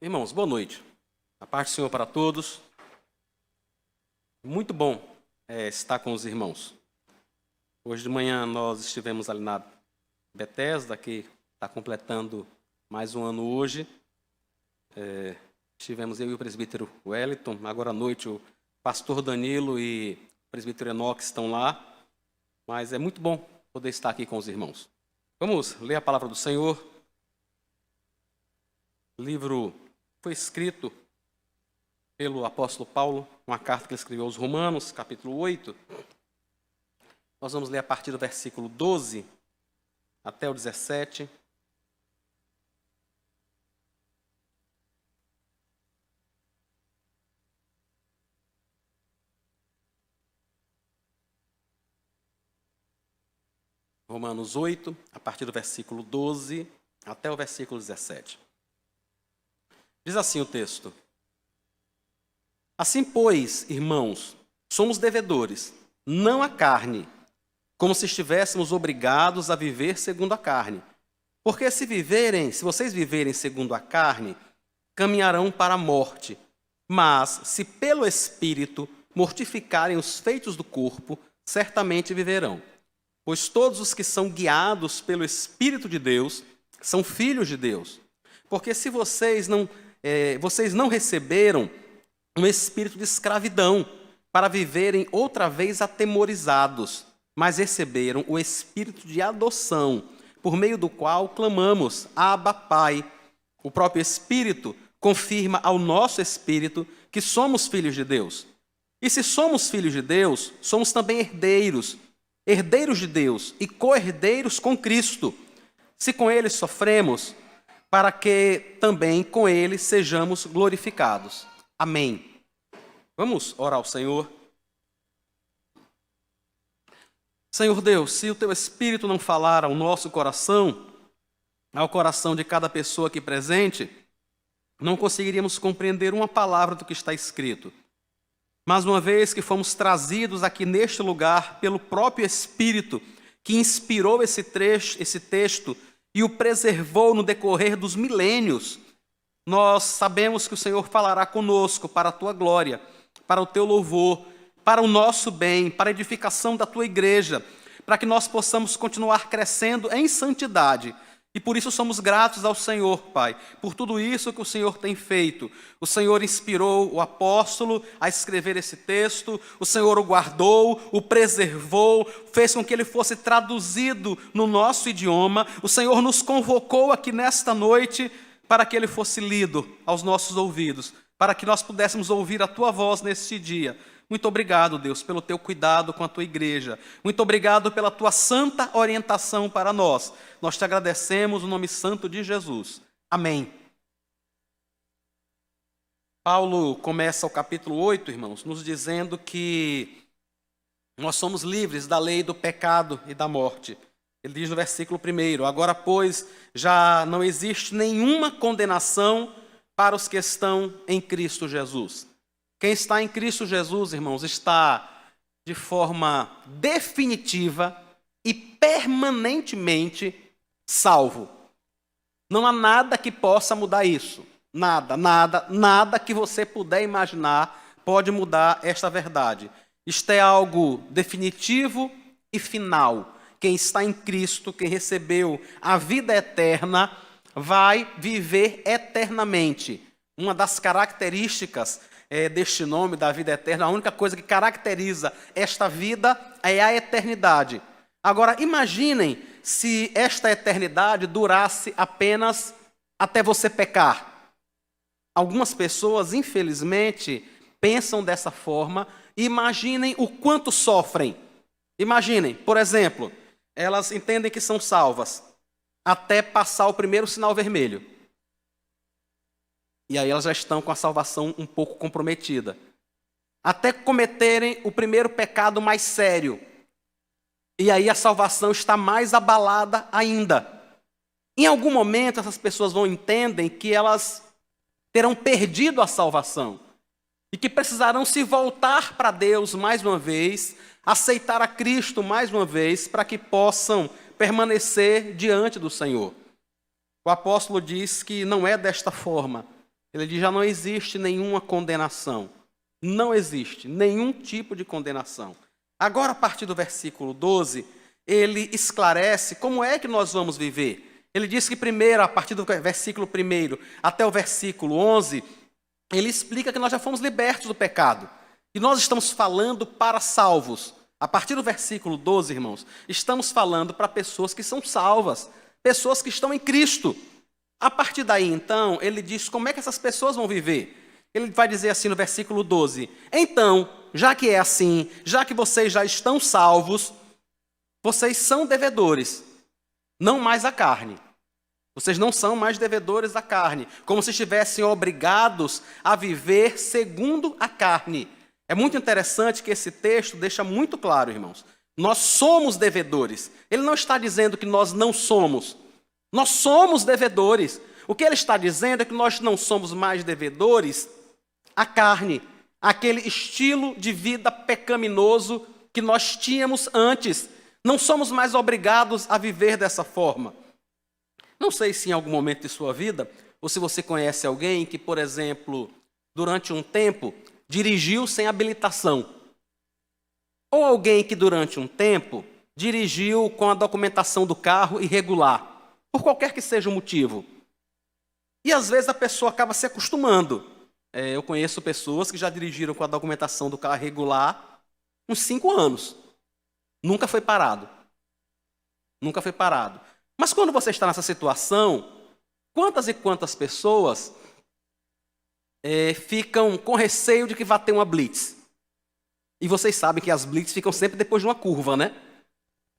Irmãos, boa noite. A paz do Senhor para todos. Muito bom estar com os irmãos. Hoje de manhã nós estivemos ali na Bethesda, que está completando mais um ano hoje. Estivemos eu e o presbítero Wellington. Agora à noite o pastor Danilo e o presbítero Enoque estão lá. Mas é muito bom poder estar aqui com os irmãos. Vamos ler a palavra do Senhor. O livro foi escrito pelo apóstolo Paulo, uma carta que ele escreveu aos Romanos, capítulo 8. Nós vamos ler a partir do versículo 12 até o 17. Romanos 8, a partir do versículo 12 até o versículo 17. Diz assim o texto: Assim, pois, irmãos, somos devedores, não à carne, como se estivéssemos obrigados a viver segundo a carne. Porque se vocês viverem segundo a carne, caminharão para a morte. Mas, se pelo Espírito mortificarem os feitos do corpo, certamente viverão. Pois todos os que são guiados pelo Espírito de Deus são filhos de Deus. Porque se vocês não receberam um espírito de escravidão para viverem outra vez atemorizados, mas receberam o espírito de adoção, por meio do qual clamamos, Abba, Pai. O próprio Espírito confirma ao nosso espírito que somos filhos de Deus. E se somos filhos de Deus, somos também herdeiros, herdeiros de Deus e co-herdeiros com Cristo, se com Ele sofremos, para que também com Ele sejamos glorificados. Amém. Vamos orar ao Senhor. Senhor Deus, se o Teu Espírito não falar ao nosso coração, ao coração de cada pessoa aqui presente, não conseguiríamos compreender uma palavra do que está escrito. Mas uma vez que fomos trazidos aqui neste lugar pelo próprio Espírito, que inspirou esse texto e o preservou no decorrer dos milênios, nós sabemos que o Senhor falará conosco para a Tua glória, para o Teu louvor, para o nosso bem, para a edificação da Tua igreja, para que nós possamos continuar crescendo em santidade. E por isso somos gratos ao Senhor, Pai, por tudo isso que o Senhor tem feito. O Senhor inspirou o apóstolo a escrever esse texto, o Senhor o guardou, o preservou, fez com que ele fosse traduzido no nosso idioma. O Senhor nos convocou aqui nesta noite para que ele fosse lido aos nossos ouvidos, para que nós pudéssemos ouvir a Tua voz neste dia. Muito obrigado, Deus, pelo Teu cuidado com a Tua igreja. Muito obrigado pela Tua santa orientação para nós. Nós Te agradecemos no nome santo de Jesus. Amém. Paulo começa o capítulo 8, irmãos, nos dizendo que nós somos livres da lei do pecado e da morte. Ele diz no versículo 1: Agora, pois, já não existe nenhuma condenação para os que estão em Cristo Jesus. Quem está em Cristo Jesus, irmãos, está de forma definitiva e permanentemente salvo. Não há nada que possa mudar isso. Nada que você puder imaginar pode mudar esta verdade. Isto é algo definitivo e final. Quem está em Cristo, quem recebeu a vida eterna, vai viver eternamente. Uma das características deste nome, da vida eterna, a única coisa que caracteriza esta vida é a eternidade. Agora, imaginem se esta eternidade durasse apenas até você pecar. Algumas pessoas, infelizmente, pensam dessa forma. Imaginem o quanto sofrem. Imaginem, por exemplo, elas entendem que são salvas até passar o primeiro sinal vermelho. E aí elas já estão com a salvação um pouco comprometida. Até cometerem o primeiro pecado mais sério. E aí a salvação está mais abalada ainda. Em algum momento essas pessoas entendem que elas terão perdido a salvação. E que precisarão se voltar para Deus mais uma vez, aceitar a Cristo mais uma vez, para que possam permanecer diante do Senhor. O apóstolo diz que não é desta forma. Ele diz: já não existe nenhuma condenação. Não existe nenhum tipo de condenação. Agora, a partir do versículo 12, ele esclarece como é que nós vamos viver. Ele diz que primeiro, a partir do versículo 1 até o versículo 11, ele explica que nós já fomos libertos do pecado. E nós estamos falando para salvos. A partir do versículo 12, irmãos, estamos falando para pessoas que são salvas, pessoas que estão em Cristo. A partir daí, então, ele diz como é que essas pessoas vão viver. Ele vai dizer assim no versículo 12: então, já que é assim, já que vocês já estão salvos, vocês são devedores, não mais a carne. Vocês não são mais devedores da carne, como se estivessem obrigados a viver segundo a carne. É muito interessante que esse texto deixa muito claro, irmãos. Nós somos devedores. Ele não está dizendo que nós não somos. Nós somos devedores. O que ele está dizendo é que nós não somos mais devedores à carne, aquele estilo de vida pecaminoso que nós tínhamos antes. Não somos mais obrigados a viver dessa forma. Não sei se em algum momento de sua vida, ou se você conhece alguém que, por exemplo, durante um tempo, dirigiu sem habilitação. Ou alguém que durante um tempo dirigiu com a documentação do carro irregular, por qualquer que seja o motivo. E às vezes a pessoa acaba se acostumando. Eu conheço pessoas que já dirigiram com a documentação do carro irregular uns 5 anos. Nunca foi parado. Nunca foi parado. Mas quando você está nessa situação, quantas e quantas pessoas ficam com receio de que vá ter uma blitz? E vocês sabem que as blitz ficam sempre depois de uma curva, né?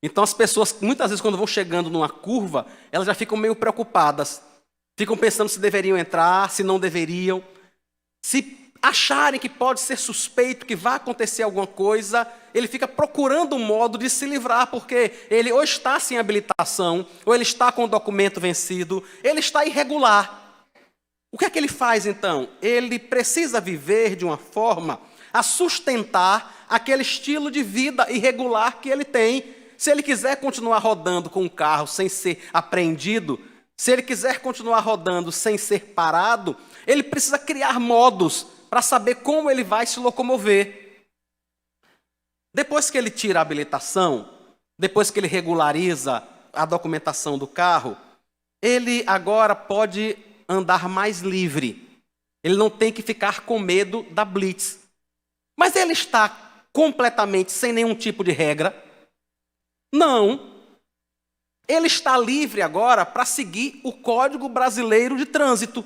Então as pessoas, muitas vezes, quando vão chegando numa curva, elas já ficam meio preocupadas. Ficam pensando se deveriam entrar, se não deveriam. Se acharem que pode ser suspeito, que vai acontecer alguma coisa, ele fica procurando um modo de se livrar, porque ele ou está sem habilitação, ou ele está com o documento vencido, ele está irregular. O que é que ele faz, então? Ele precisa viver de uma forma a sustentar aquele estilo de vida irregular que ele tem. Se ele quiser continuar rodando com o carro sem ser apreendido, se ele quiser continuar rodando sem ser parado, ele precisa criar modos para saber como ele vai se locomover. Depois que ele tira a habilitação, depois que ele regulariza a documentação do carro, ele agora pode andar mais livre. Ele não tem que ficar com medo da blitz. Mas ele está completamente sem nenhum tipo de regra? Não. Ele está livre agora para seguir o Código Brasileiro de Trânsito.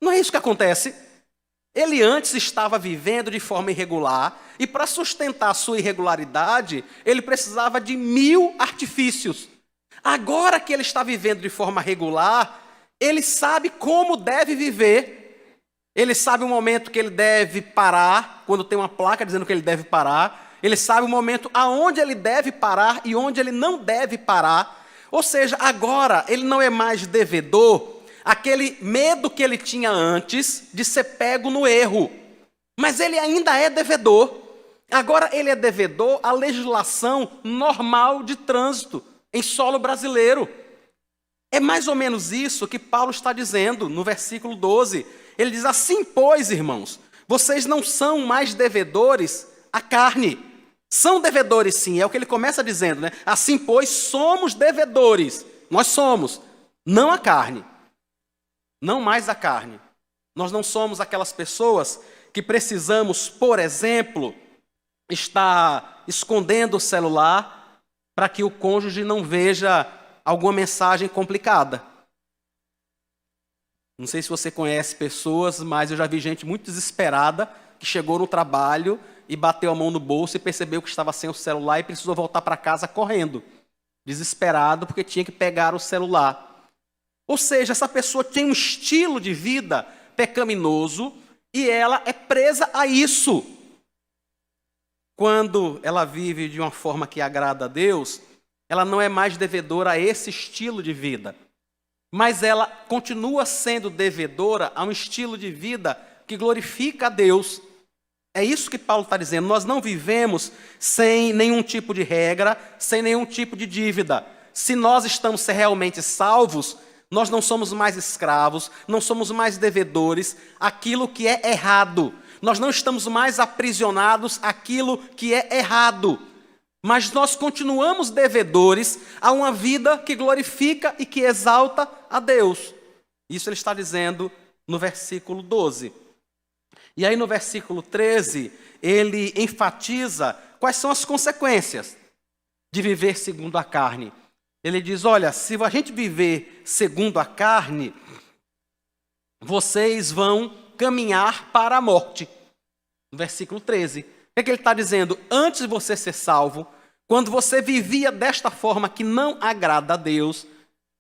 Não é isso que acontece? Ele antes estava vivendo de forma irregular e para sustentar a sua irregularidade, ele precisava de 1000 artifícios. Agora que ele está vivendo de forma regular, ele sabe como deve viver. Ele sabe o momento que ele deve parar, quando tem uma placa dizendo que ele deve parar. Ele sabe o momento aonde ele deve parar e onde ele não deve parar. Ou seja, agora ele não é mais devedor, aquele medo que ele tinha antes de ser pego no erro. Mas ele ainda é devedor. Agora ele é devedor à legislação normal de trânsito em solo brasileiro. É mais ou menos isso que Paulo está dizendo no versículo 12. Ele diz assim: pois, irmãos, vocês não são mais devedores à carne. São devedores sim, é o que ele começa dizendo, né? Assim, pois, somos devedores. Nós somos, não a carne. Não mais a carne. Nós não somos aquelas pessoas que precisamos, por exemplo, estar escondendo o celular para que o cônjuge não veja alguma mensagem complicada. Não sei se você conhece pessoas, mas eu já vi gente muito desesperada que chegou no trabalho e bateu a mão no bolso e percebeu que estava sem o celular e precisou voltar para casa correndo, desesperado porque tinha que pegar o celular. Ou seja, essa pessoa tem um estilo de vida pecaminoso e ela é presa a isso. Quando ela vive de uma forma que agrada a Deus, ela não é mais devedora a esse estilo de vida, mas ela continua sendo devedora a um estilo de vida que glorifica a Deus. É isso que Paulo está dizendo. Nós não vivemos sem nenhum tipo de regra, sem nenhum tipo de dívida. Se nós estamos realmente salvos, Nós não somos mais escravos, não somos mais devedores àquilo que é errado. Nós não estamos mais aprisionados àquilo que é errado. Mas nós continuamos devedores a uma vida que glorifica e que exalta a Deus. Isso ele está dizendo no versículo 12. E aí no versículo 13, ele enfatiza quais são as consequências de viver segundo a carne. Ele diz, olha, se a gente viver segundo a carne, vocês vão caminhar para a morte. No versículo 13. O que ele está dizendo? Antes de você ser salvo, quando você vivia desta forma que não agrada a Deus,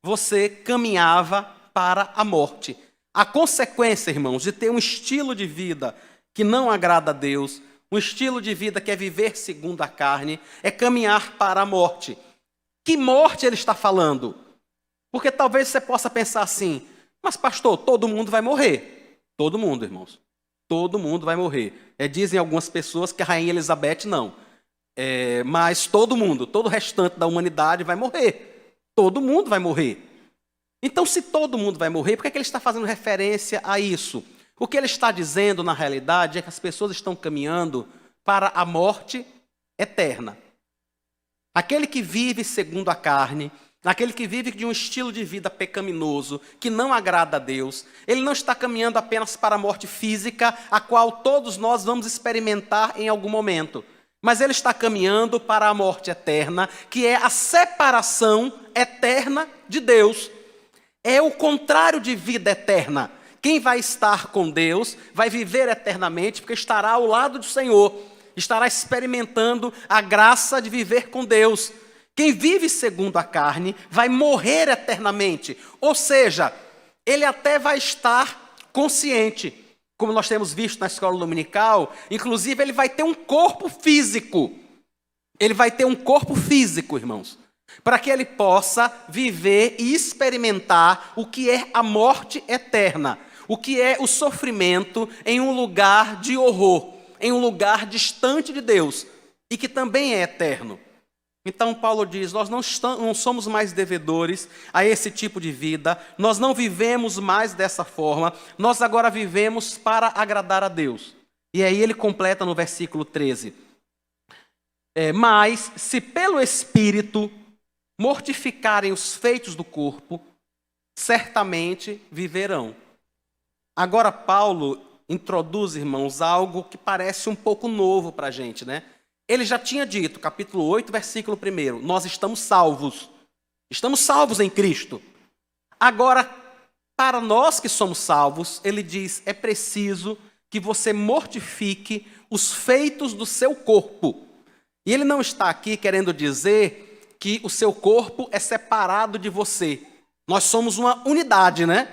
você caminhava para a morte. A consequência, irmãos, de ter um estilo de vida que não agrada a Deus, um estilo de vida que é viver segundo a carne, é caminhar para a morte. Que morte ele está falando? Porque talvez você possa pensar assim, mas pastor, todo mundo vai morrer. Todo mundo, irmãos. Todo mundo vai morrer. Dizem algumas pessoas que a rainha Elizabeth não. Mas todo mundo, todo o restante da humanidade vai morrer. Todo mundo vai morrer. Então, se todo mundo vai morrer, por que ele está fazendo referência a isso? O que ele está dizendo, na realidade, é que as pessoas estão caminhando para a morte eterna. Aquele que vive segundo a carne, aquele que vive de um estilo de vida pecaminoso, que não agrada a Deus, ele não está caminhando apenas para a morte física, a qual todos nós vamos experimentar em algum momento. Mas ele está caminhando para a morte eterna, que é a separação eterna de Deus. É o contrário de vida eterna. Quem vai estar com Deus vai viver eternamente, porque estará ao lado do Senhor, estará experimentando a graça de viver com Deus. Quem vive segundo a carne vai morrer eternamente, ou seja, ele até vai estar consciente. Como nós temos visto na escola dominical, inclusive ele vai ter um corpo físico. Ele vai ter um corpo físico, irmãos, para que ele possa viver e experimentar o que é a morte eterna, o que é o sofrimento em um lugar de horror, em um lugar distante de Deus, e que também é eterno. Então Paulo diz, nós não somos mais devedores a esse tipo de vida, nós não vivemos mais dessa forma, nós agora vivemos para agradar a Deus. E aí ele completa no versículo 13. Mas se pelo Espírito mortificarem os feitos do corpo, certamente viverão. Agora Paulo introduz, irmãos, algo que parece um pouco novo para a gente, né? Ele já tinha dito, capítulo 8, versículo 1, nós estamos salvos. Estamos salvos em Cristo. Agora, para nós que somos salvos, ele diz, é preciso que você mortifique os feitos do seu corpo. E ele não está aqui querendo dizer que o seu corpo é separado de você. Nós somos uma unidade, né?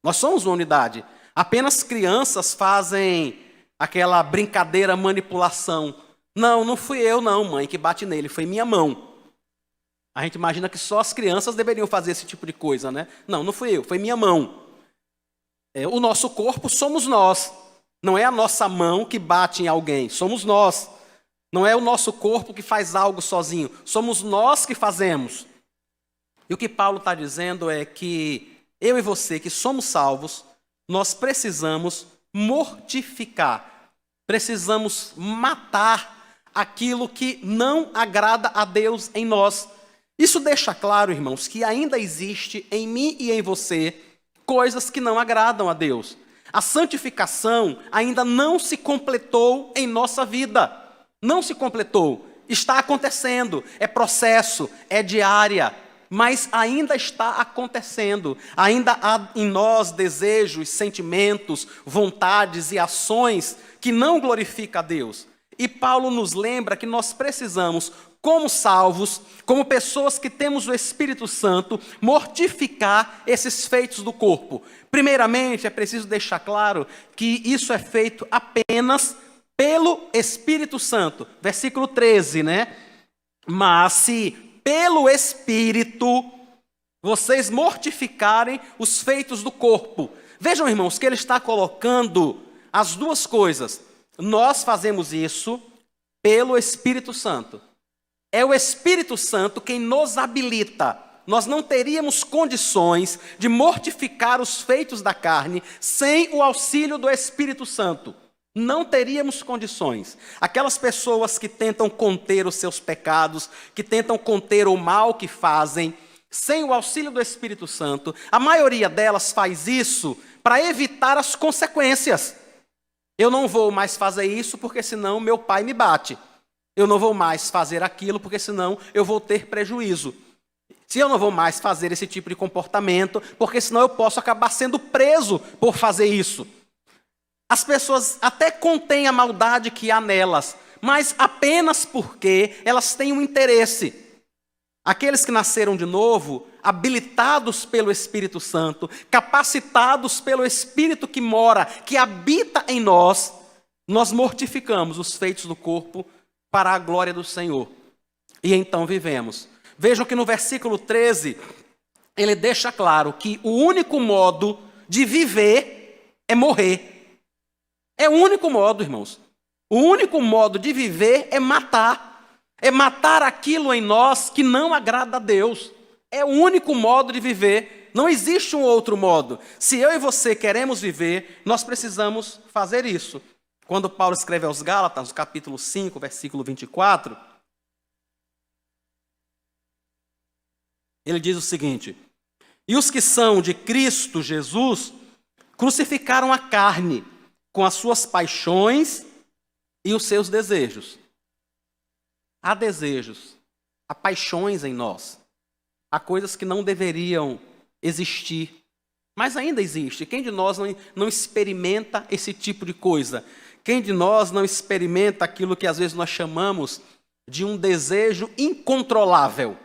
Nós somos uma unidade. Apenas crianças fazem aquela brincadeira manipulação. Não fui eu não, mãe, que bate nele, foi minha mão. A gente imagina que só as crianças deveriam fazer esse tipo de coisa, né? Não fui eu, foi minha mão. O nosso corpo somos nós. Não é a nossa mão que bate em alguém, somos nós. Não é o nosso corpo que faz algo sozinho, somos nós que fazemos. E o que Paulo está dizendo é que eu e você, que somos salvos, nós precisamos mortificar, precisamos matar aquilo que não agrada a Deus em nós. Isso deixa claro, irmãos, que ainda existe em mim e em você coisas que não agradam a Deus. A santificação ainda não se completou em nossa vida. Não se completou. Está acontecendo. É processo, é diária, mas ainda está acontecendo. Ainda há em nós desejos, sentimentos, vontades e ações que não glorificam a Deus. E Paulo nos lembra que nós precisamos, como salvos, como pessoas que temos o Espírito Santo, mortificar esses feitos do corpo. Primeiramente, é preciso deixar claro que isso é feito apenas pelo Espírito Santo. Versículo 13, né? Mas se pelo Espírito vocês mortificarem os feitos do corpo. Vejam, irmãos, que ele está colocando as duas coisas. Nós fazemos isso pelo Espírito Santo. É o Espírito Santo quem nos habilita nós não teríamos condições de mortificar os feitos da carne sem o auxílio do Espírito Santo. Não teríamos condições. Aquelas pessoas que tentam conter os seus pecados, que tentam conter o mal que fazem, sem o auxílio do Espírito Santo, a maioria delas faz isso para evitar as consequências. Eu não vou mais fazer isso porque senão meu pai me bate. Eu não vou mais fazer aquilo porque senão eu vou ter prejuízo. Se eu não vou mais fazer esse tipo de comportamento, porque senão eu posso acabar sendo preso por fazer isso. As pessoas até contêm a maldade que há nelas, mas apenas porque elas têm um interesse. Aqueles que nasceram de novo, habilitados pelo Espírito Santo, capacitados pelo Espírito que mora, que habita em nós, nós mortificamos os feitos do corpo para a glória do Senhor. E então vivemos. Vejam que no versículo 13, ele deixa claro que o único modo de viver é morrer. É o único modo, irmãos. O único modo de viver é matar. É matar aquilo em nós que não agrada a Deus. É o único modo de viver. Não existe um outro modo. Se eu e você queremos viver, nós precisamos fazer isso. Quando Paulo escreve aos Gálatas, no capítulo 5, versículo 24, ele diz o seguinte: e os que são de Cristo Jesus crucificaram a carne com as suas paixões e os seus desejos. Há desejos, há paixões em nós, há coisas que não deveriam existir, mas ainda existe. Quem de nós não experimenta esse tipo de coisa? Quem de nós não experimenta aquilo que às vezes nós chamamos de um desejo incontrolável?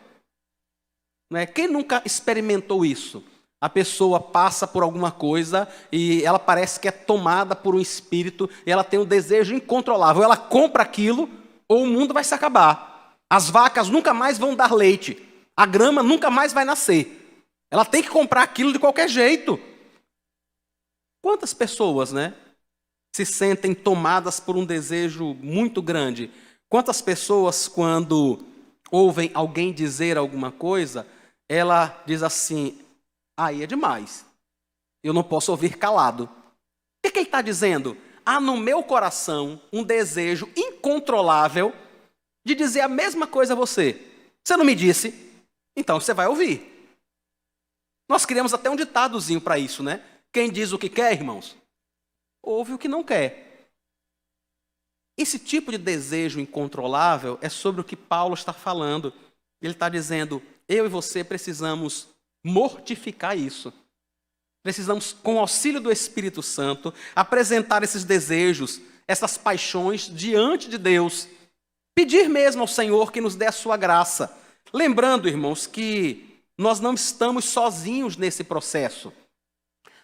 Não é? Quem nunca experimentou isso? A pessoa passa por alguma coisa e ela parece que é tomada por um espírito e ela tem um desejo incontrolável. Ela compra aquilo ou o mundo vai se acabar. As vacas nunca mais vão dar leite. A grama nunca mais vai nascer. Ela tem que comprar aquilo de qualquer jeito. Quantas pessoas, se sentem tomadas por um desejo muito grande? Quantas pessoas, quando ouvem alguém dizer alguma coisa, ela diz assim: aí é demais, eu não posso ouvir calado. O que ele está dizendo? Há no meu coração um desejo incontrolável de dizer a mesma coisa a você. Você não me disse, então você vai ouvir. Nós criamos até um ditadozinho para isso, Quem diz o que quer, irmãos, ouve o que não quer. Esse tipo de desejo incontrolável é sobre o que Paulo está falando. Ele está dizendo: eu e você precisamos mortificar isso. Precisamos, com o auxílio do Espírito Santo, apresentar esses desejos, essas paixões diante de Deus. Pedir mesmo ao Senhor que nos dê a sua graça. Lembrando, irmãos, que nós não estamos sozinhos nesse processo.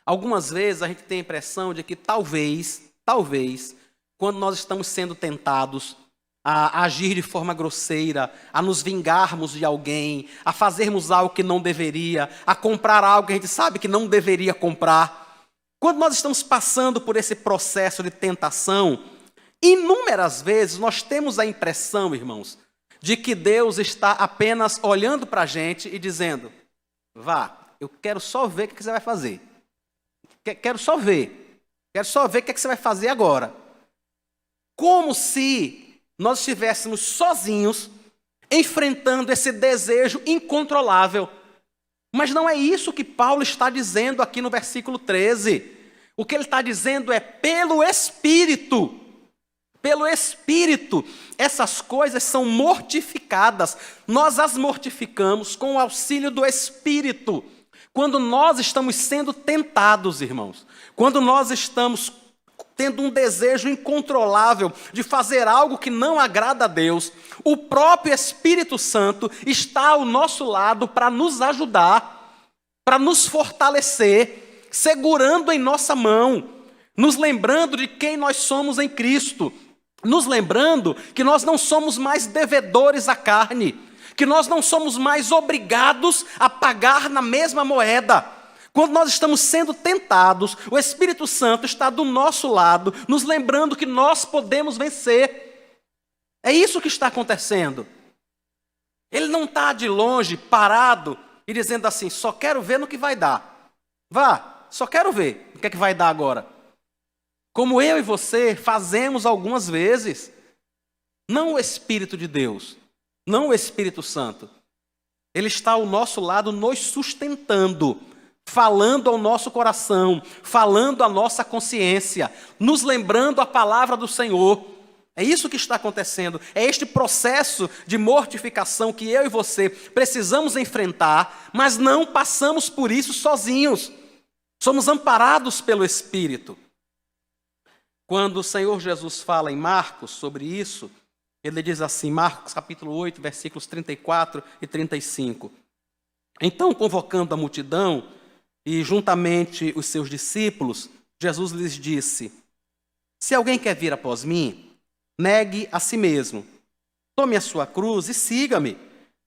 Algumas vezes a gente tem a impressão de que talvez, quando nós estamos sendo tentados a agir de forma grosseira, a nos vingarmos de alguém, a fazermos algo que não deveria, a comprar algo que a gente sabe que não deveria comprar. Quando nós estamos passando por esse processo de tentação, inúmeras vezes nós temos a impressão, irmãos, de que Deus está apenas olhando para a gente e dizendo: vá, eu quero só ver o que você vai fazer. Quero só ver o que você vai fazer agora. Como se nós estivéssemos sozinhos, enfrentando esse desejo incontrolável. Mas não é isso que Paulo está dizendo aqui no versículo 13. O que ele está dizendo é: pelo Espírito. Pelo Espírito, essas coisas são mortificadas. Nós as mortificamos com o auxílio do Espírito. Quando nós estamos sendo tentados, irmãos, quando nós estamos tendo um desejo incontrolável de fazer algo que não agrada a Deus, o próprio Espírito Santo está ao nosso lado para nos ajudar, para nos fortalecer, segurando em nossa mão, nos lembrando de quem nós somos em Cristo, nos lembrando que nós não somos mais devedores à carne, que nós não somos mais obrigados a pagar na mesma moeda. Quando nós estamos sendo tentados, o Espírito Santo está do nosso lado, nos lembrando que nós podemos vencer. É isso que está acontecendo. Ele não está de longe, parado, e dizendo assim, só quero ver no que vai dar. Vá, só quero ver o que é que vai dar agora. Como eu e você fazemos algumas vezes. Não o Espírito de Deus, não o Espírito Santo. Ele está ao nosso lado nos sustentando, falando ao nosso coração, falando à nossa consciência, nos lembrando a palavra do Senhor. É isso que está acontecendo. É este processo de mortificação que eu e você precisamos enfrentar, mas não passamos por isso sozinhos. Somos amparados pelo Espírito. Quando o Senhor Jesus fala em Marcos sobre isso, ele diz assim, Marcos capítulo 8, versículos 34 e 35. Então, convocando a multidão e juntamente os seus discípulos, Jesus lhes disse, se alguém quer vir após mim, negue a si mesmo, tome a sua cruz e siga-me,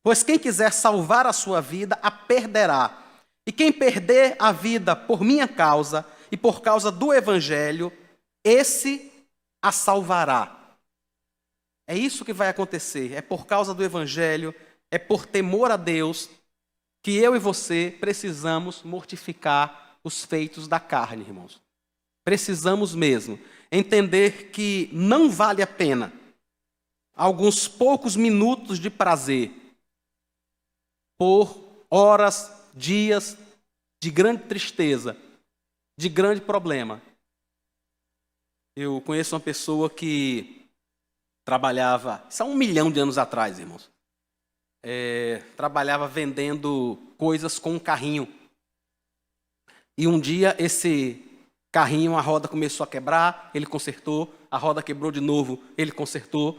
pois quem quiser salvar a sua vida, a perderá. E quem perder a vida por minha causa e por causa do Evangelho, esse a salvará. É isso que vai acontecer, é por causa do Evangelho, é por temor a Deus, que eu e você precisamos mortificar os feitos da carne, irmãos. Precisamos mesmo entender que não vale a pena alguns poucos minutos de prazer por horas, dias de grande tristeza, de grande problema. Eu conheço uma pessoa que trabalhava, isso há 1 milhão de anos atrás, irmãos, trabalhava vendendo coisas com um carrinho. E um dia esse carrinho, a roda começou a quebrar, ele consertou, a roda quebrou de novo, ele consertou.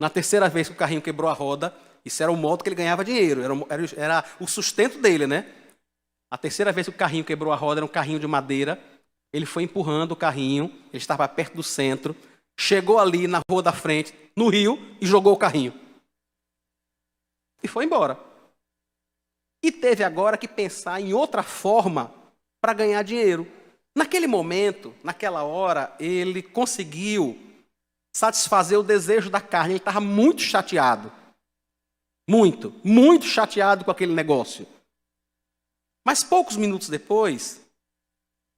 Na terceira vez que o carrinho quebrou a roda, isso era o modo que ele ganhava dinheiro, era o sustento dele, né? A terceira vez que o carrinho quebrou a roda, era um carrinho de madeira, ele foi empurrando o carrinho, ele estava perto do centro, chegou ali na rua da frente, no rio, e jogou o carrinho. E foi embora. E teve agora que pensar em outra forma para ganhar dinheiro. Naquele momento, naquela hora, ele conseguiu satisfazer o desejo da carne. Ele estava muito chateado. Muito, muito chateado com aquele negócio. Mas poucos minutos depois,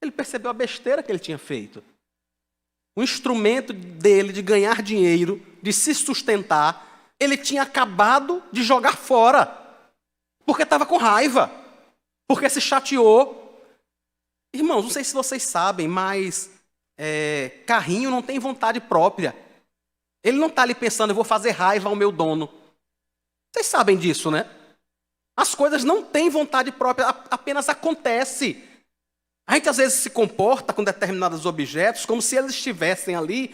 ele percebeu a besteira que ele tinha feito. O instrumento dele de ganhar dinheiro, de se sustentar, ele tinha acabado de jogar fora. Porque estava com raiva. Porque se chateou. Irmãos, não sei se vocês sabem, mas carrinho não tem vontade própria. Ele não está ali pensando, eu vou fazer raiva ao meu dono. Vocês sabem disso, né? As coisas não têm vontade própria, apenas acontece. A gente às vezes se comporta com determinados objetos como se eles estivessem ali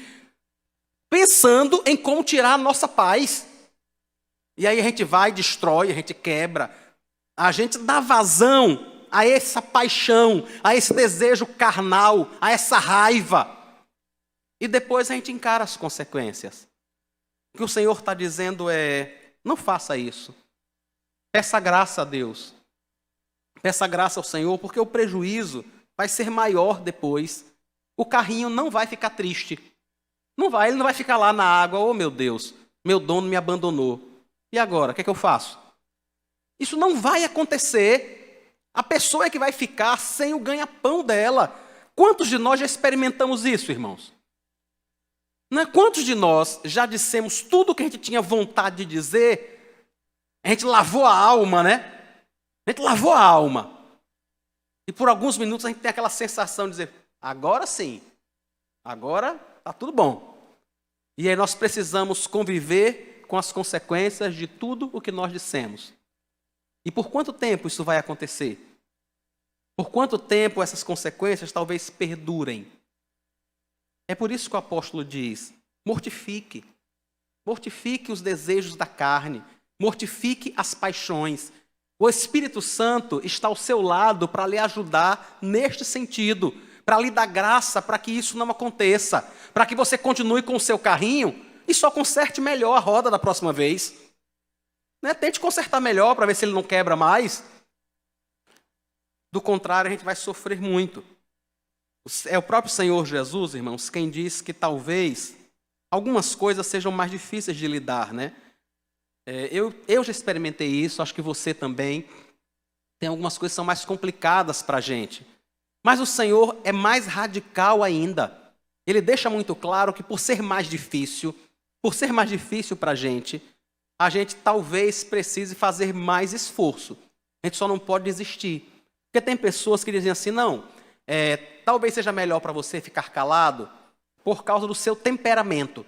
pensando em como tirar a nossa paz. E aí a gente vai, destrói, a gente quebra. A gente dá vazão a essa paixão, a esse desejo carnal, a essa raiva. E depois a gente encara as consequências. O que o Senhor está dizendo é, não faça isso. Peça graça a Deus. Peça graça ao Senhor, porque o prejuízo vai ser maior depois. O carrinho não vai ficar triste. Não vai, ele não vai ficar lá na água. Oh, meu Deus, meu dono me abandonou. E agora, o que é que eu faço? Isso não vai acontecer. A pessoa é que vai ficar sem o ganha-pão dela. Quantos de nós já experimentamos isso, irmãos? Não é? Quantos de nós já dissemos tudo o que a gente tinha vontade de dizer? A gente lavou a alma, né? A gente lavou a alma. E por alguns minutos a gente tem aquela sensação de dizer, agora sim, agora está tudo bom. E aí nós precisamos conviver com as consequências de tudo o que nós dissemos. E por quanto tempo isso vai acontecer? Por quanto tempo essas consequências talvez perdurem? É por isso que o apóstolo diz, mortifique. Mortifique os desejos da carne. Mortifique as paixões. O Espírito Santo está ao seu lado para lhe ajudar neste sentido, para lhe dar graça para que isso não aconteça, para que você continue com o seu carrinho e só conserte melhor a roda da próxima vez. Né? Tente consertar melhor para ver se ele não quebra mais. Do contrário, a gente vai sofrer muito. É o próprio Senhor Jesus, irmãos, quem diz que talvez algumas coisas sejam mais difíceis de lidar, né? Eu já experimentei isso, acho que você também. Tem algumas coisas que são mais complicadas para a gente. Mas o Senhor é mais radical ainda. Ele deixa muito claro que por ser mais difícil para a gente talvez precise fazer mais esforço. A gente só não pode desistir. Porque tem pessoas que dizem assim, não, talvez seja melhor para você ficar calado por causa do seu temperamento.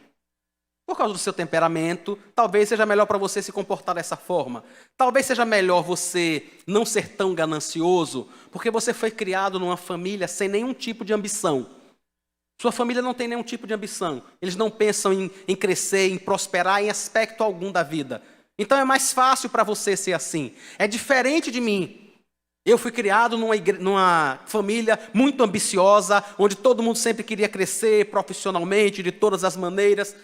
Por causa do seu temperamento, talvez seja melhor para você se comportar dessa forma. Talvez seja melhor você não ser tão ganancioso, porque você foi criado numa família sem nenhum tipo de ambição. Sua família não tem nenhum tipo de ambição. Eles não pensam em crescer, em prosperar em aspecto algum da vida. Então é mais fácil para você ser assim. É diferente de mim. Eu fui criado numa família muito ambiciosa, onde todo mundo sempre queria crescer profissionalmente, de todas as maneiras.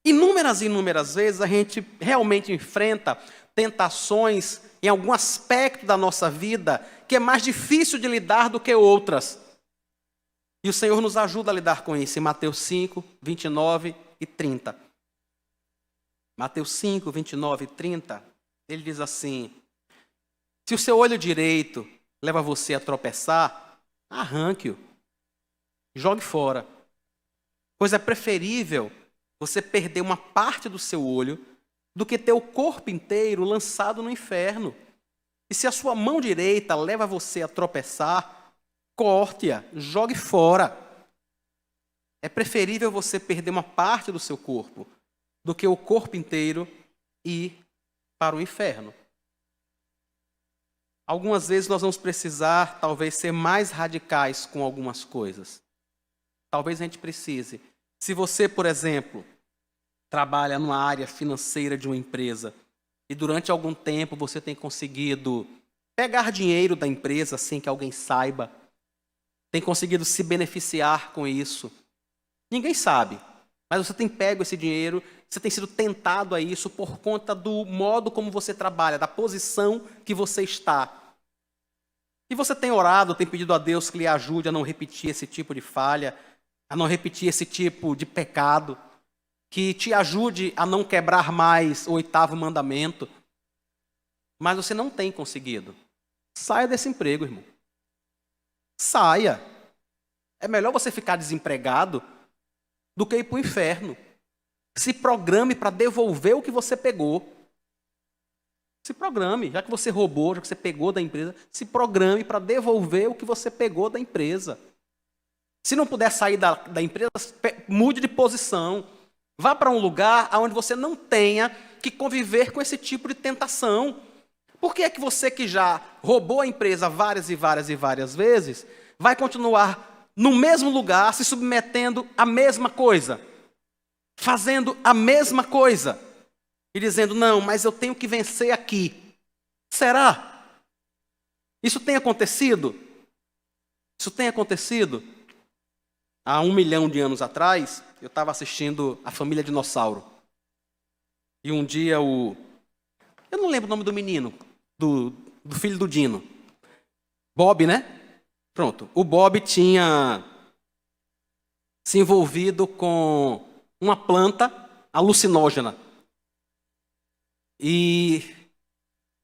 Inúmeras e inúmeras vezes a gente realmente enfrenta tentações em algum aspecto da nossa vida que é mais difícil de lidar do que outras. E o Senhor nos ajuda a lidar com isso em Mateus 5, 29 e 30. Mateus 5, 29 e 30, ele diz assim: se o seu olho direito leva você a tropeçar, arranque-o, jogue fora. Pois é preferível você perder uma parte do seu olho do que ter o corpo inteiro lançado no inferno. E se a sua mão direita leva você a tropeçar, corte-a, jogue fora. É preferível você perder uma parte do seu corpo do que o corpo inteiro ir para o inferno. Algumas vezes nós vamos precisar, talvez, ser mais radicais com algumas coisas. Talvez a gente precise. Se você, por exemplo, trabalha numa área financeira de uma empresa e durante algum tempo você tem conseguido pegar dinheiro da empresa sem que alguém saiba, tem conseguido se beneficiar com isso. Ninguém sabe, mas você tem pego esse dinheiro, você tem sido tentado a isso por conta do modo como você trabalha, da posição que você está. E você tem orado, tem pedido a Deus que lhe ajude a não repetir esse tipo de falha, a não repetir esse tipo de pecado, que te ajude a não quebrar mais o 8º mandamento. Mas você não tem conseguido. Saia desse emprego, irmão. Saia. É melhor você ficar desempregado do que ir para o inferno. Se programe para devolver o que você pegou. Se programe, já que você roubou, já que você pegou da empresa, se programe para devolver o que você pegou da empresa. Se não puder sair da empresa, mude de posição. Vá para um lugar onde você não tenha que conviver com esse tipo de tentação. Por que é que você que já roubou a empresa várias e várias e várias vezes, vai continuar no mesmo lugar, se submetendo à mesma coisa? Fazendo a mesma coisa? E dizendo, não, mas eu tenho que vencer aqui. Será? Isso tem acontecido? Isso tem acontecido? Há 1 milhão de anos atrás, eu estava assistindo A Família Dinossauro. E um dia eu não lembro o nome do menino, do filho do Dino. Bob, né? Pronto. O Bob tinha se envolvido com uma planta alucinógena. E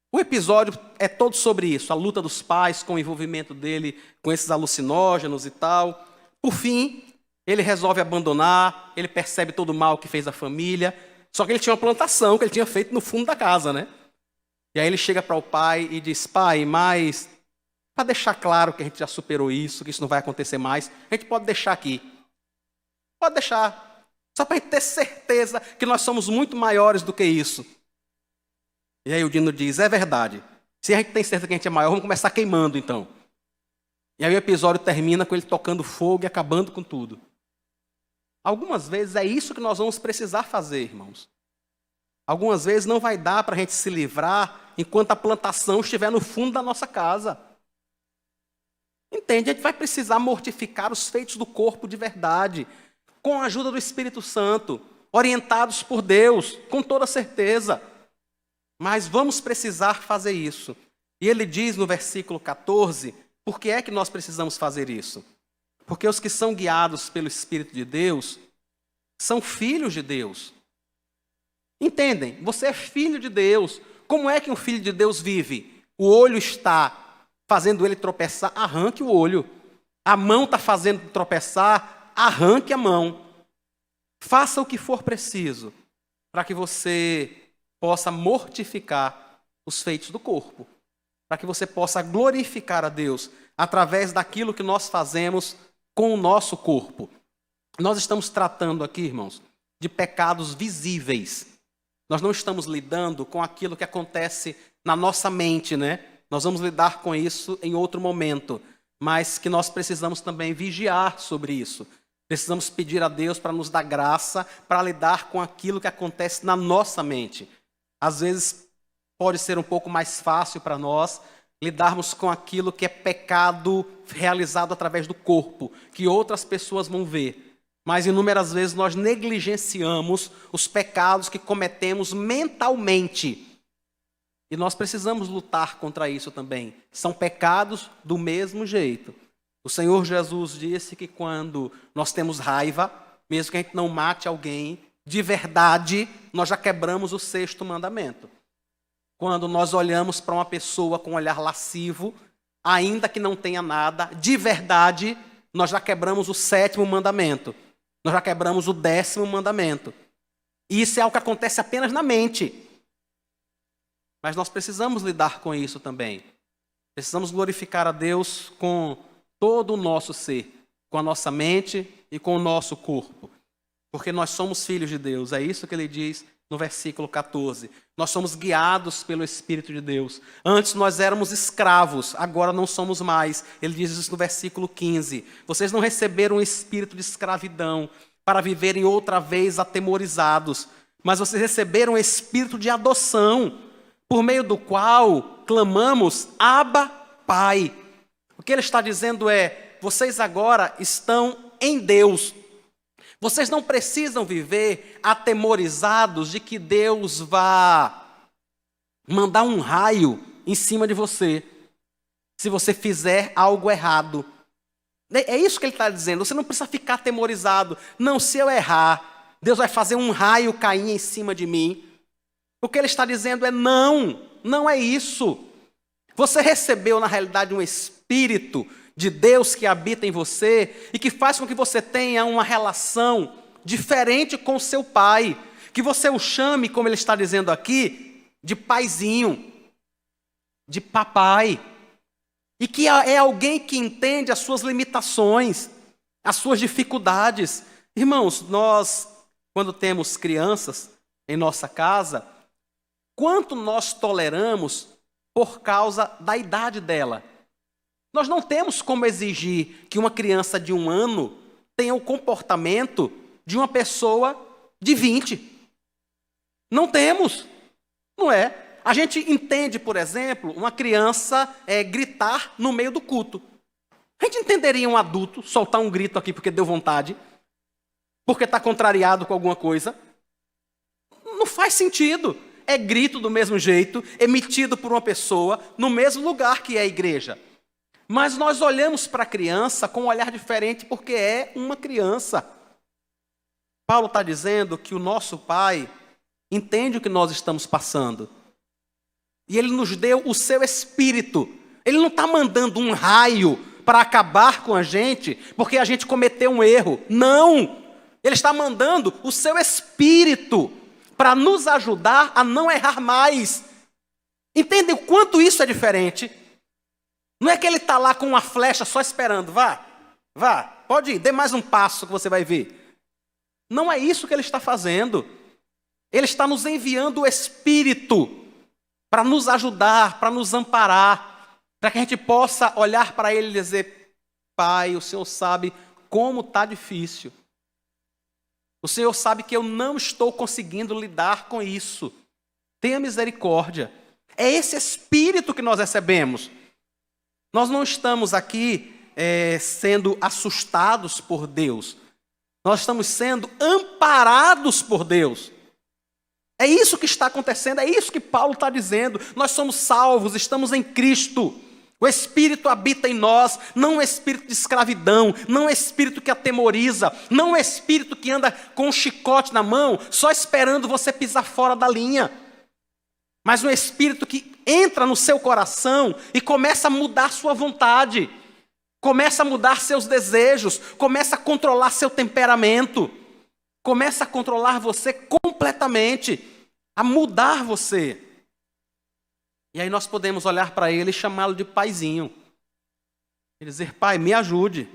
o episódio é todo sobre isso, a luta dos pais com o envolvimento dele com esses alucinógenos e tal. Por fim, ele resolve abandonar, ele percebe todo o mal que fez a família, só que ele tinha uma plantação que ele tinha feito no fundo da casa, né? E aí ele chega para o pai e diz, pai, mas para deixar claro que a gente já superou isso, que isso não vai acontecer mais, a gente pode deixar aqui. Pode deixar, só para a gente ter certeza que nós somos muito maiores do que isso. E aí o Dino diz, é verdade, se a gente tem certeza que a gente é maior, vamos começar queimando então. E aí o episódio termina com ele tocando fogo e acabando com tudo. Algumas vezes é isso que nós vamos precisar fazer, irmãos. Algumas vezes não vai dar para a gente se livrar enquanto a plantação estiver no fundo da nossa casa. Entende? A gente vai precisar mortificar os feitos do corpo de verdade, com a ajuda do Espírito Santo, orientados por Deus, com toda certeza. Mas vamos precisar fazer isso. E ele diz no versículo 14, por que é que nós precisamos fazer isso? Porque os que são guiados pelo Espírito de Deus são filhos de Deus. Entendem? Você é filho de Deus. Como é que um filho de Deus vive? O olho está fazendo ele tropeçar, arranque o olho. A mão está fazendo tropeçar, arranque a mão. Faça o que for preciso para que você possa mortificar os feitos do corpo, para que você possa glorificar a Deus através daquilo que nós fazemos com o nosso corpo. Nós estamos tratando aqui, irmãos, de pecados visíveis. Nós não estamos lidando com aquilo que acontece na nossa mente, né? Nós vamos lidar com isso em outro momento, mas que nós precisamos também vigiar sobre isso. Precisamos pedir a Deus para nos dar graça para lidar com aquilo que acontece na nossa mente. Às vezes pode ser um pouco mais fácil para nós lidarmos com aquilo que é pecado realizado através do corpo, que outras pessoas vão ver. Mas inúmeras vezes nós negligenciamos os pecados que cometemos mentalmente. E nós precisamos lutar contra isso também. São pecados do mesmo jeito. O Senhor Jesus disse que quando nós temos raiva, mesmo que a gente não mate alguém, de verdade, nós já quebramos o 6º mandamento. Quando nós olhamos para uma pessoa com um olhar lascivo, ainda que não tenha nada, de verdade, nós já quebramos o 7º mandamento. Nós já quebramos o 10º mandamento. E isso é algo que acontece apenas na mente. Mas nós precisamos lidar com isso também. Precisamos glorificar a Deus com todo o nosso ser, com a nossa mente e com o nosso corpo. Porque nós somos filhos de Deus, é isso que ele diz no versículo 14. Nós somos guiados pelo Espírito de Deus. Antes nós éramos escravos, agora não somos mais. Ele diz isso no versículo 15. Vocês não receberam um espírito de escravidão para viverem outra vez atemorizados, mas vocês receberam um espírito de adoção, por meio do qual clamamos, Abba, Pai. O que ele está dizendo é, vocês agora estão em Deus. Vocês não precisam viver atemorizados de que Deus vá mandar um raio em cima de você, se você fizer algo errado. É isso que ele está dizendo, você não precisa ficar atemorizado. Não, se eu errar, Deus vai fazer um raio cair em cima de mim. O que ele está dizendo é não é isso. Você recebeu, na realidade, um Espírito de Deus que habita em você e que faz com que você tenha uma relação diferente com seu pai. Que você o chame, como ele está dizendo aqui, de paizinho, de papai. E que é alguém que entende as suas limitações, as suas dificuldades. Irmãos, nós, quando temos crianças em nossa casa, quanto nós toleramos por causa da idade dela? Nós não temos como exigir que uma criança de 1 ano tenha o comportamento de uma pessoa de 20. Não temos, não é? A gente entende, por exemplo, uma criança gritar no meio do culto. A gente entenderia um adulto soltar um grito aqui porque deu vontade, porque está contrariado com alguma coisa. Não faz sentido. É grito do mesmo jeito, emitido por uma pessoa, no mesmo lugar que é a igreja. Mas nós olhamos para a criança com um olhar diferente porque é uma criança. Paulo está dizendo que o nosso Pai entende o que nós estamos passando. E Ele nos deu o seu Espírito. Ele não está mandando um raio para acabar com a gente porque a gente cometeu um erro. Não! Ele está mandando o seu Espírito para nos ajudar a não errar mais. Entendem o quanto isso é diferente? Não é que ele está lá com uma flecha só esperando. Vá, pode ir, dê mais um passo que você vai ver. Não é isso que ele está fazendo. Ele está nos enviando o Espírito para nos ajudar, para nos amparar, para que a gente possa olhar para ele e dizer, Pai, o Senhor sabe como está difícil. O Senhor sabe que eu não estou conseguindo lidar com isso. Tenha misericórdia. É esse Espírito que nós recebemos. Nós não estamos aqui sendo assustados por Deus. Nós estamos sendo amparados por Deus. É isso que está acontecendo, é isso que Paulo está dizendo. Nós somos salvos, estamos em Cristo. O Espírito habita em nós, não um espírito de escravidão, não um espírito que atemoriza, não um espírito que anda com um chicote na mão, só esperando você pisar fora da linha. mas um Espírito que entra no seu coração e começa a mudar sua vontade, começa a mudar seus desejos, começa a controlar seu temperamento, começa a controlar você completamente, a mudar você. E aí nós podemos olhar para ele e chamá-lo de paizinho. E dizer: Pai, me ajude.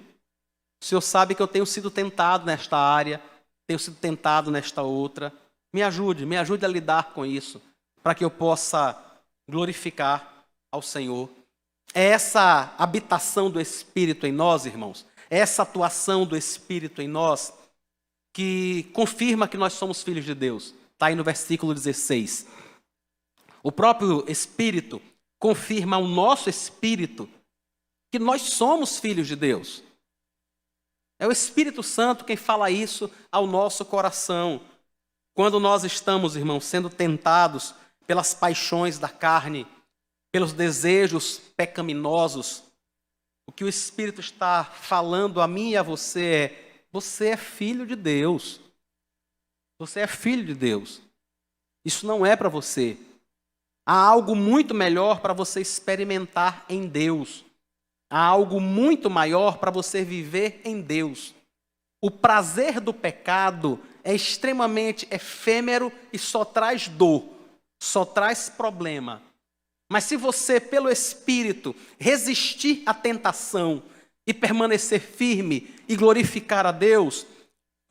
O Senhor sabe que eu tenho sido tentado nesta área, tenho sido tentado nesta outra. Me ajude a lidar com isso, para que eu possa glorificar ao Senhor. É essa habitação do Espírito em nós, irmãos, é essa atuação do Espírito em nós que confirma que nós somos filhos de Deus. Está aí no versículo 16. O próprio Espírito confirma ao nosso espírito que nós somos filhos de Deus. É o Espírito Santo quem fala isso ao nosso coração. Quando nós estamos, irmãos, sendo tentados pelas paixões da carne, pelos desejos pecaminosos, o que o Espírito está falando a mim e a você é: você é filho de Deus. Você é filho de Deus. Isso não é para você. Há algo muito melhor para você experimentar em Deus. Há algo muito maior para você viver em Deus. O prazer do pecado é extremamente efêmero e só traz dor, só traz problema. Mas se você, pelo Espírito, resistir à tentação e permanecer firme e glorificar a Deus,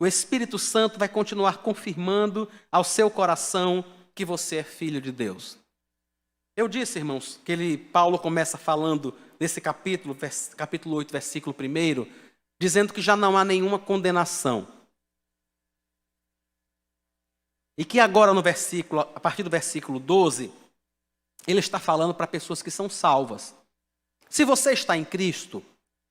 o Espírito Santo vai continuar confirmando ao seu coração que você é filho de Deus. Eu disse, irmãos, que Paulo começa falando nesse capítulo 8, versículo 1, dizendo que já não há nenhuma condenação. E que agora a partir do versículo 12, ele está falando para pessoas que são salvas. Se você está em Cristo,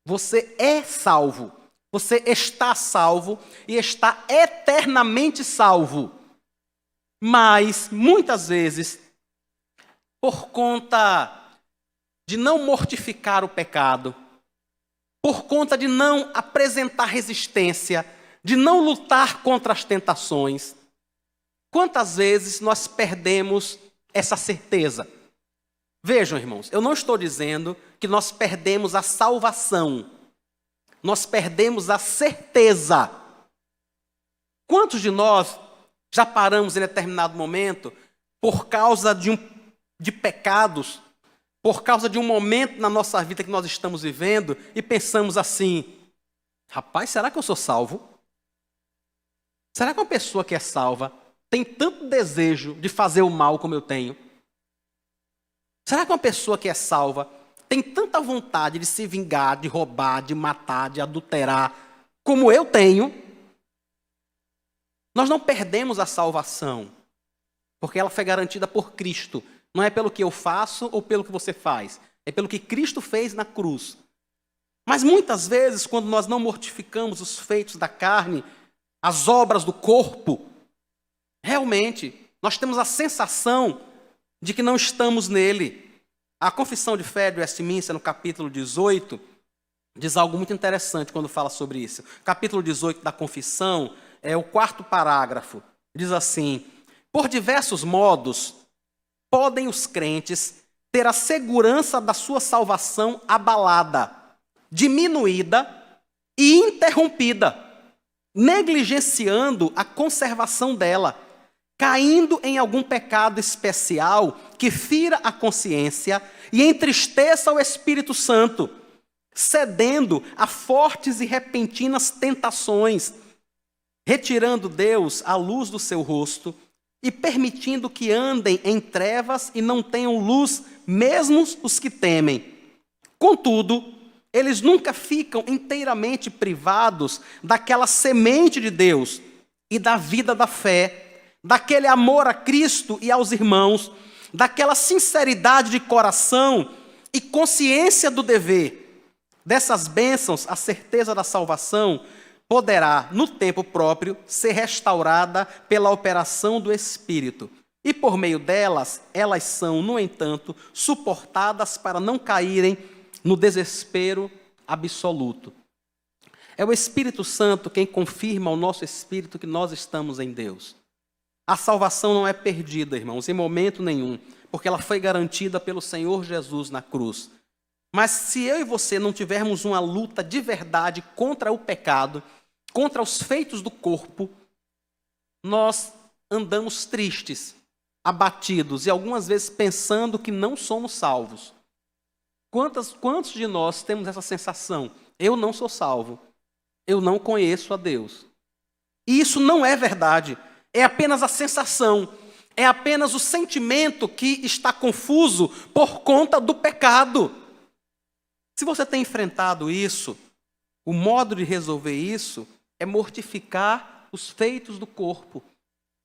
você é salvo. Você está salvo e está eternamente salvo. Mas, muitas vezes, por conta de não mortificar o pecado, por conta de não apresentar resistência, de não lutar contra as tentações, quantas vezes nós perdemos essa certeza? Vejam, irmãos, eu não estou dizendo que nós perdemos a salvação. Nós perdemos a certeza. Quantos de nós já paramos em determinado momento por causa de pecados, por causa de um momento na nossa vida que nós estamos vivendo e pensamos assim: rapaz, será que eu sou salvo? Será que uma pessoa que é salva tem tanto desejo de fazer o mal como eu tenho? Será que uma pessoa que é salva tem tanta vontade de se vingar, de roubar, de matar, de adulterar, como eu tenho? Nós não perdemos a salvação, porque ela foi garantida por Cristo. Não é pelo que eu faço ou pelo que você faz. É pelo que Cristo fez na cruz. Mas muitas vezes, quando nós não mortificamos os feitos da carne, as obras do corpo, realmente, nós temos a sensação de que não estamos nele. A Confissão de Fé de Westminster, no capítulo 18, diz algo muito interessante quando fala sobre isso. Capítulo 18 da Confissão é o 4º parágrafo. Diz assim: por diversos modos, podem os crentes ter a segurança da sua salvação abalada, diminuída e interrompida, negligenciando a conservação dela, caindo em algum pecado especial que fira a consciência e entristeça o Espírito Santo, cedendo a fortes e repentinas tentações, retirando Deus a luz do seu rosto e permitindo que andem em trevas e não tenham luz, mesmo os que temem. Contudo, eles nunca ficam inteiramente privados daquela semente de Deus e da vida da fé, daquele amor a Cristo e aos irmãos, daquela sinceridade de coração e consciência do dever. Dessas bênçãos, a certeza da salvação poderá, no tempo próprio, ser restaurada pela operação do Espírito. E por meio delas, elas são, no entanto, suportadas para não caírem no desespero absoluto. É o Espírito Santo quem confirma ao nosso espírito que nós estamos em Deus. A salvação não é perdida, irmãos, em momento nenhum. porque ela foi garantida pelo Senhor Jesus na cruz. Mas se eu e você não tivermos uma luta de verdade contra o pecado, contra os feitos do corpo, nós andamos tristes, abatidos e algumas vezes pensando que não somos salvos. Quantos de nós temos essa sensação? Eu não sou salvo, eu não conheço a Deus. E isso não é verdade, é apenas a sensação, é apenas o sentimento que está confuso por conta do pecado. Se você tem enfrentado isso, o modo de resolver isso é mortificar os feitos do corpo.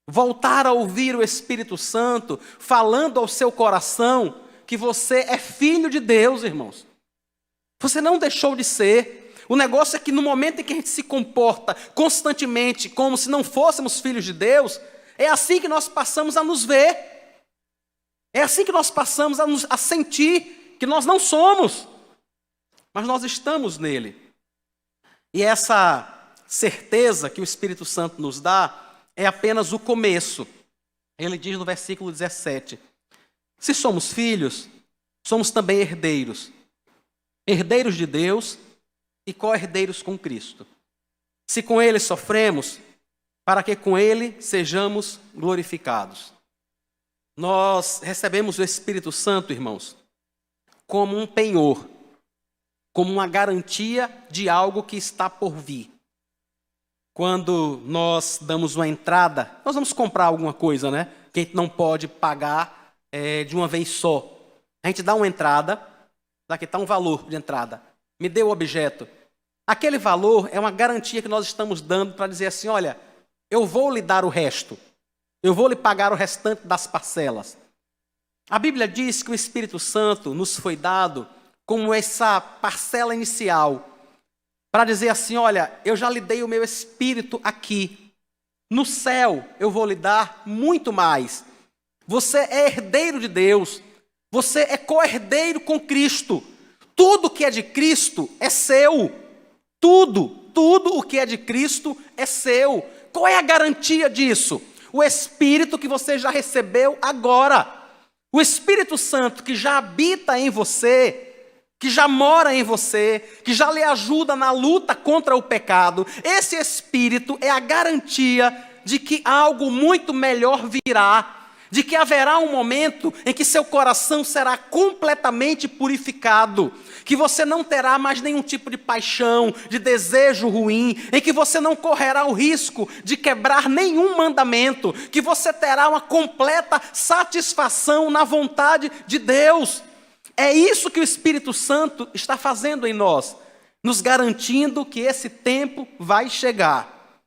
Voltar a ouvir o Espírito Santo falando ao seu coração que você é filho de Deus, irmãos. Você não deixou de ser. O negócio é que no momento em que a gente se comporta constantemente como se não fôssemos filhos de Deus, é assim que nós passamos a nos ver. É assim que nós passamos a sentir que nós não somos, mas nós estamos nele. E essa certeza que o Espírito Santo nos dá é apenas o começo. Ele diz no versículo 17: se somos filhos, somos também herdeiros. Herdeiros de Deus e co-herdeiros com Cristo. Se com ele sofremos, para que com ele sejamos glorificados. Nós recebemos o Espírito Santo, irmãos, como um penhor, como uma garantia de algo que está por vir. Quando nós damos uma entrada, nós vamos comprar alguma coisa, né? Que a gente não pode pagar de uma vez só. A gente dá uma entrada, aqui está um valor de entrada, me dê o objeto. Aquele valor é uma garantia que nós estamos dando para dizer assim, olha, eu vou lhe dar o resto, eu vou lhe pagar o restante das parcelas. A Bíblia diz que o Espírito Santo nos foi dado como essa parcela inicial, para dizer assim, olha, eu já lhe dei o meu Espírito aqui. No céu eu vou lhe dar muito mais. Você é herdeiro de Deus. Você é co-herdeiro com Cristo. Tudo que é de Cristo é seu. Tudo o que é de Cristo é seu. Qual é a garantia disso? O Espírito que você já recebeu agora. O Espírito Santo que já habita em você, que já mora em você, que já lhe ajuda na luta contra o pecado. Esse Espírito é a garantia de que algo muito melhor virá, de que haverá um momento em que seu coração será completamente purificado, que você não terá mais nenhum tipo de paixão, de desejo ruim, em que você não correrá o risco de quebrar nenhum mandamento, que você terá uma completa satisfação na vontade de Deus. É isso que o Espírito Santo está fazendo em nós, nos garantindo que esse tempo vai chegar.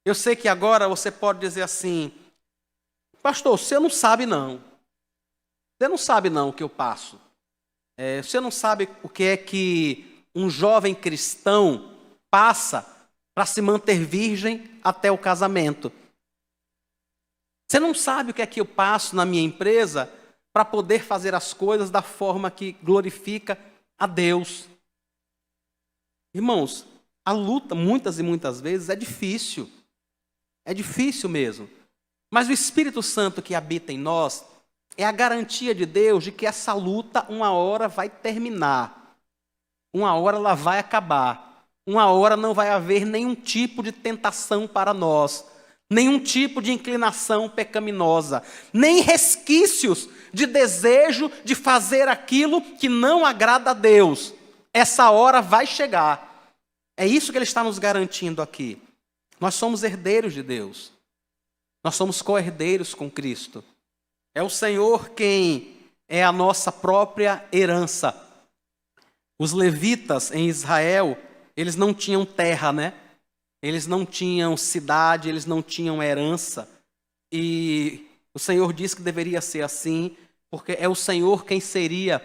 Eu sei que agora você pode dizer assim, pastor, você não sabe não. Você não sabe não o que eu passo. Você não sabe o que é que um jovem cristão passa para se manter virgem até o casamento. Você não sabe o que é que eu passo na minha empresa para poder fazer as coisas da forma que glorifica a Deus. Irmãos, a luta muitas e muitas vezes é difícil. É difícil mesmo. Mas o Espírito Santo que habita em nós é a garantia de Deus de que essa luta uma hora vai terminar. Uma hora ela vai acabar. Uma hora não vai haver nenhum tipo de tentação para nós. Nenhum tipo de inclinação pecaminosa, nem resquícios de desejo de fazer aquilo que não agrada a Deus. Essa hora vai chegar. É isso que ele está nos garantindo aqui. Nós somos herdeiros de Deus. Nós somos co-herdeiros com Cristo. É o Senhor quem é a nossa própria herança. Os levitas em Israel, eles não tinham terra, né? Eles não tinham cidade, eles não tinham herança. E o Senhor disse que deveria ser assim, porque é o Senhor quem seria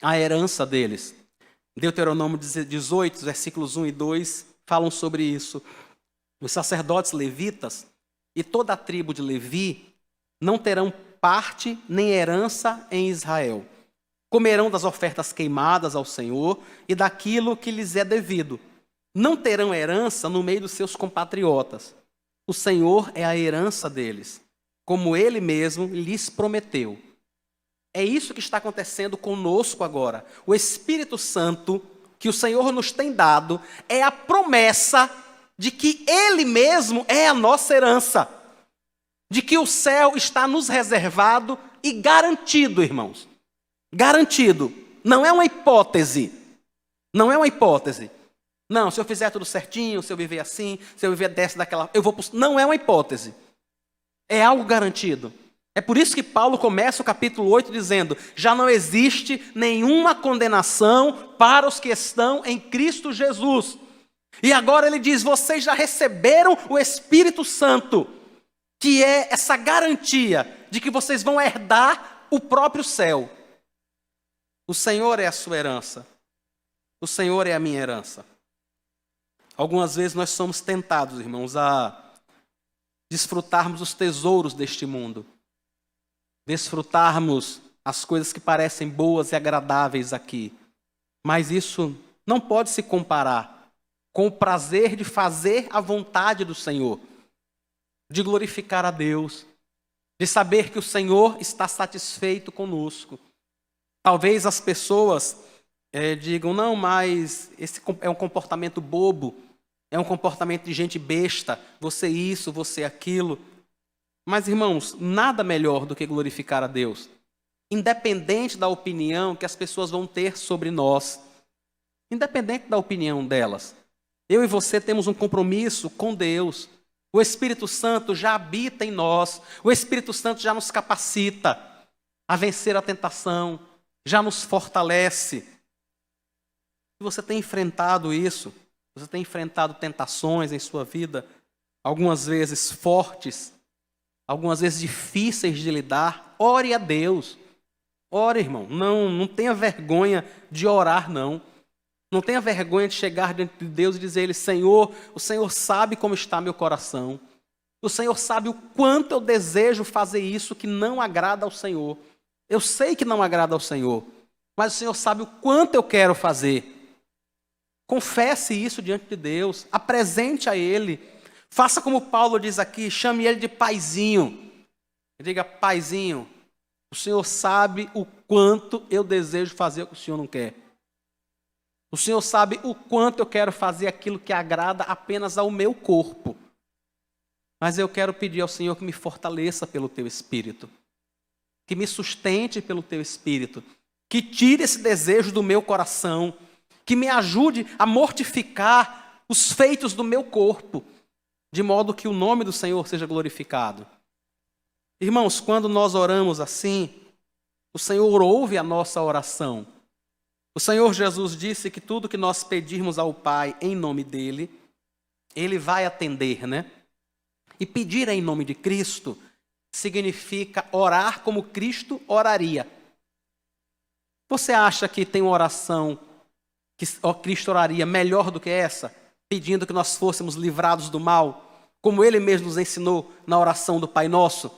a herança deles. Deuteronômio 18, versículos 1 e 2, falam sobre isso. Os sacerdotes levitas e toda a tribo de Levi não terão parte nem herança em Israel. Comerão das ofertas queimadas ao Senhor e daquilo que lhes é devido. Não terão herança no meio dos seus compatriotas. O Senhor é a herança deles, como Ele mesmo lhes prometeu. É isso que está acontecendo conosco agora. O Espírito Santo que o Senhor nos tem dado é a promessa de que Ele mesmo é a nossa herança. De que o céu está nos reservado e garantido, irmãos. Garantido. Não é uma hipótese. Não é uma hipótese. Não, se eu fizer tudo certinho, se eu viver assim, se eu viver dessa, daquela, eu vou... Não é uma hipótese. É algo garantido. É por isso que Paulo começa o capítulo 8 dizendo: já não existe nenhuma condenação para os que estão em Cristo Jesus. E agora ele diz: vocês já receberam o Espírito Santo, que é essa garantia de que vocês vão herdar o próprio céu. O Senhor é a sua herança. O Senhor é a minha herança. Algumas vezes nós somos tentados, irmãos, a desfrutarmos os tesouros deste mundo. Desfrutarmos as coisas que parecem boas e agradáveis aqui. Mas isso não pode se comparar com o prazer de fazer a vontade do Senhor, de glorificar a Deus, de saber que o Senhor está satisfeito conosco. Talvez as pessoas digam: não, mas esse é um comportamento bobo, é um comportamento de gente besta, você isso, você aquilo. Mas, irmãos, nada melhor do que glorificar a Deus, independente da opinião que as pessoas vão ter sobre nós, independente da opinião delas. Eu e você temos um compromisso com Deus. O Espírito Santo já habita em nós, o Espírito Santo já nos capacita a vencer a tentação, já nos fortalece. E você tem enfrentado isso, você tem enfrentado tentações em sua vida, algumas vezes fortes, algumas vezes difíceis de lidar. Ore a Deus. Ore, irmão. Não tenha vergonha de orar, não. Não tenha vergonha de chegar diante de Deus e dizer a Ele: Senhor, o Senhor sabe como está meu coração. O Senhor sabe o quanto eu desejo fazer isso que não agrada ao Senhor. Eu sei que não agrada ao Senhor, mas o Senhor sabe o quanto eu quero fazer. Confesse isso diante de Deus. Apresente a Ele. Faça como Paulo diz aqui, chame ele de paizinho. Diga: paizinho, o Senhor sabe o quanto eu desejo fazer o que o Senhor não quer. O Senhor sabe o quanto eu quero fazer aquilo que agrada apenas ao meu corpo. Mas eu quero pedir ao Senhor que me fortaleça pelo Teu Espírito. Que me sustente pelo Teu Espírito. Que tire esse desejo do meu coração. Que me ajude a mortificar os feitos do meu corpo, de modo que o nome do Senhor seja glorificado. Irmãos, quando nós oramos assim, o Senhor ouve a nossa oração. O Senhor Jesus disse que tudo que nós pedirmos ao Pai em nome dEle, Ele vai atender, né? E pedir em nome de Cristo significa orar como Cristo oraria. Você acha que tem uma oração que Cristo oraria melhor do que essa? Pedindo que nós fôssemos livrados do mal, como Ele mesmo nos ensinou na oração do Pai Nosso.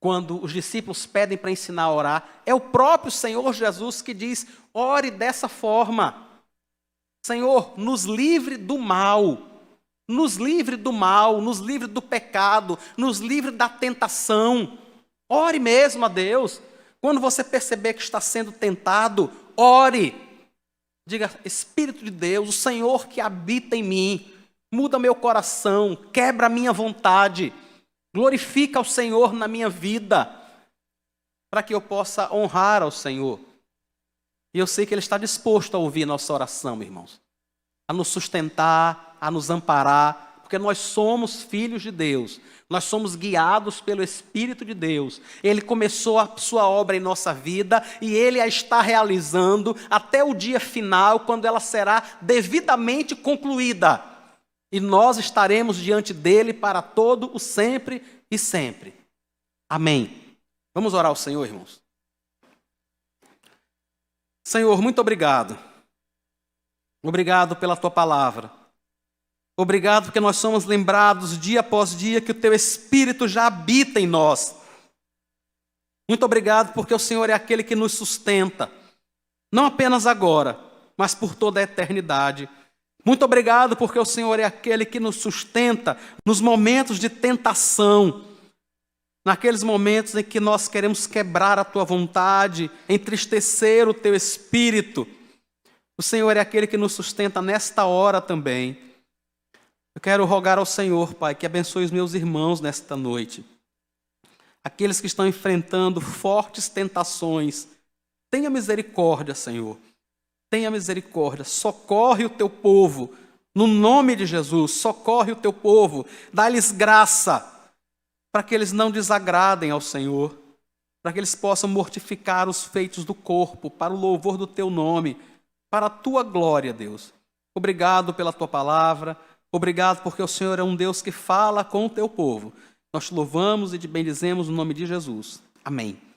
Quando os discípulos pedem para ensinar a orar, é o próprio Senhor Jesus que diz: ore dessa forma. Senhor, nos livre do mal, nos livre do mal, nos livre do pecado, nos livre da tentação. Ore mesmo a Deus. Quando você perceber que está sendo tentado, ore. Diga: Espírito de Deus, o Senhor que habita em mim, muda meu coração, quebra a minha vontade, glorifica ao Senhor na minha vida, para que eu possa honrar ao Senhor. E eu sei que Ele está disposto a ouvir nossa oração, irmãos, a nos sustentar, a nos amparar, porque nós somos filhos de Deus, nós somos guiados pelo Espírito de Deus. Ele começou a sua obra em nossa vida e Ele a está realizando até o dia final, quando ela será devidamente concluída. E nós estaremos diante dEle para todo o sempre e sempre. Amém. Vamos orar ao Senhor, irmãos. Senhor, muito obrigado. Obrigado pela Tua palavra. Obrigado porque nós somos lembrados dia após dia que o Teu Espírito já habita em nós. Muito obrigado porque o Senhor é aquele que nos sustenta, não apenas agora, mas por toda a eternidade. Muito obrigado porque o Senhor é aquele que nos sustenta nos momentos de tentação. naqueles momentos em que nós queremos quebrar a tua vontade, entristecer o teu espírito. O Senhor é aquele que nos sustenta nesta hora também. Eu quero rogar ao Senhor, Pai, que abençoe os meus irmãos nesta noite. Aqueles que estão enfrentando fortes tentações, tenha misericórdia, Senhor. Tenha misericórdia, socorre o teu povo, no nome de Jesus, socorre o teu povo, dá-lhes graça, para que eles não desagradem ao Senhor, para que eles possam mortificar os feitos do corpo, para o louvor do teu nome, para a tua glória, Deus. Obrigado pela tua palavra, obrigado porque o Senhor é um Deus que fala com o teu povo. Nós te louvamos e te bendizemos no nome de Jesus. Amém.